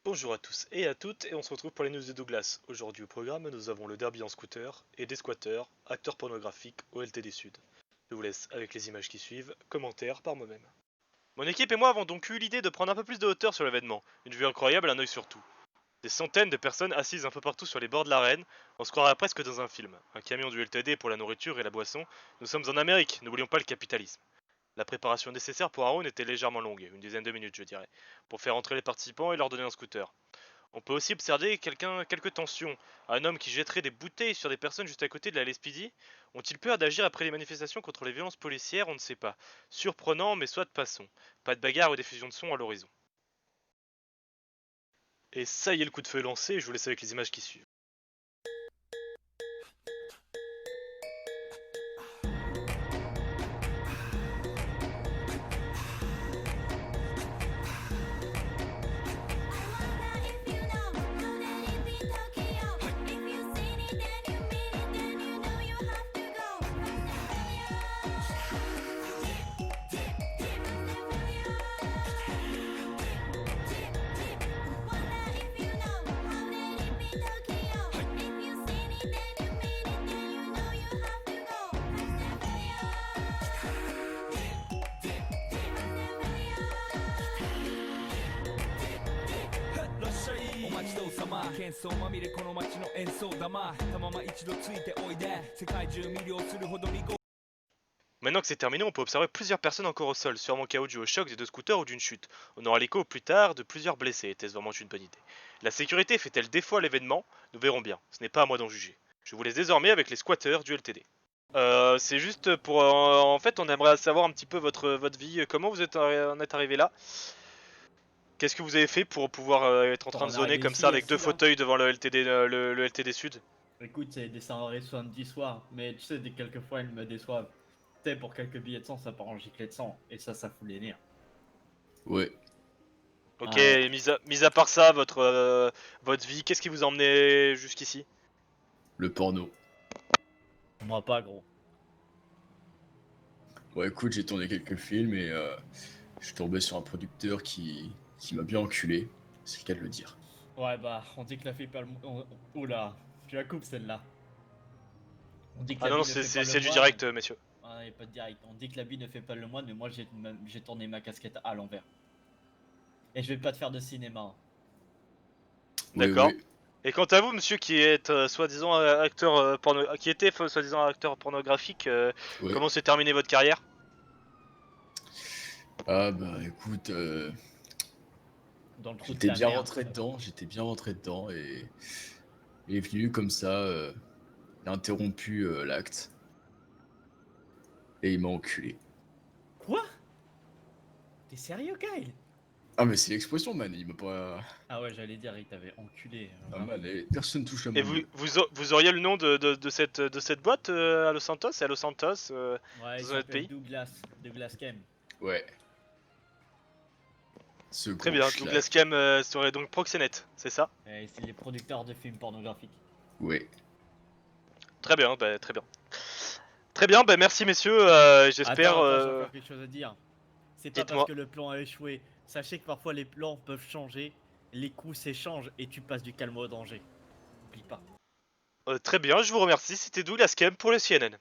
Bonjour à tous et à toutes, et on se retrouve pour les news de Douglas. Aujourd'hui au programme, nous avons le derby en scooter et des squatteurs, acteurs pornographiques au LTD Sud. Je vous laisse avec les images qui suivent, commentaires par moi-même. Mon équipe et moi avons donc eu l'idée de prendre un peu plus de hauteur sur l'événement, une vue incroyable, un œil sur tout. Des centaines de personnes assises un peu partout sur les bords de l'arène, on se croirait presque dans un film. Un camion du LTD pour la nourriture et la boisson, nous sommes en Amérique, n'oublions pas le capitalisme. La préparation nécessaire pour un round était légèrement longue, une dizaine de minutes je dirais, pour faire entrer les participants et leur donner un scooter. On peut aussi observer quelques tensions. Un homme qui jetterait des bouteilles sur des personnes juste à côté de la LSPD. Ont-ils peur d'agir après les manifestations contre les violences policières? On ne sait pas. Surprenant, mais soit passons. Pas de bagarre ou d'effusion de son à l'horizon. Et ça y est, le coup de feu est lancé, je vous laisse avec les images qui suivent. Maintenant que c'est terminé, on peut observer plusieurs personnes encore au sol, sûrement KO dû au choc des deux scooters ou d'une chute. On aura l'écho plus tard de plusieurs blessés. Était-ce vraiment une bonne idée? La sécurité fait-elle défaut à l'événement? Nous verrons bien. Ce n'est pas à moi d'en juger. Je vous laisse désormais avec les squatteurs du LTD. C'est juste pour... en fait, on aimerait savoir un petit peu votre vie. Comment vous en êtes arrivé là? Qu'est-ce que vous avez fait pour pouvoir être en train Attends, de on est zoner arrivé comme ça ici avec deux assis là. fauteuils devant le LTD, le LTD Sud? Écoute, c'est des salariés 70 soirs, mais tu sais, quelques fois ils me déçoivent. Tu sais, pour quelques billets de sang, ça part en giclée de sang, et ça fout les nerfs. Ouais, Ok, Ouais, et mis à part ça, votre vie, qu'est-ce qui vous a emmené jusqu'ici? le porno. moi pas gros. Ouais, écoute, j'ai tourné quelques films et je suis tombé sur un producteur qui m'a bien enculé, c'est le cas de le dire. Ouais, bah, on dit que la fille pas le... Oula, tu la coupes celle-là. On dit que Ah la non, non, bille ne fait pas le c'est du moine. direct, messieurs. Ah, y a pas de direct. On dit que la bille ne fait pas le moine, mais moi j'ai tourné ma casquette à l'envers. Et je vais pas te faire de cinéma, hein. Oui, D'accord. oui, Et quant à vous, monsieur, qui est soi-disant acteur qui était soi-disant acteur pornographique, oui. comment s'est terminée votre carrière? Ah bah écoute, Dans le trou de ta mère. j'étais bien rentré dedans et il est venu comme ça, il a interrompu l'acte et il m'a enculé. Quoi? T'es sérieux, Kyle? Ah mais c'est l'expression, man, il m'a pas... Ah ouais, j'allais dire, il t'avait enculé. Ah man, personne touche à Et mon nœud. vous auriez le nom de cette boîte à Los Santos? C'est à Los Santos, Ouais, il dans un autre s'appelle pays? Douglas Kem. Ouais, ce Très gros bien, Douglas schlag. Cam serait donc proxénète, c'est ça? Et c'est les producteurs de films pornographiques. Ouais. Très bien, bah, très bien. Très bien, bah, merci messieurs, j'espère... Attends, j'ai encore quelque chose à dire. C'est pas parce dites-moi. que le plan a échoué. Sachez que parfois les plans peuvent changer, les coups s'échangent et tu passes du calme au danger. N'oublie pas. Très bien, je vous remercie, c'était Douglas Cam pour le CNN.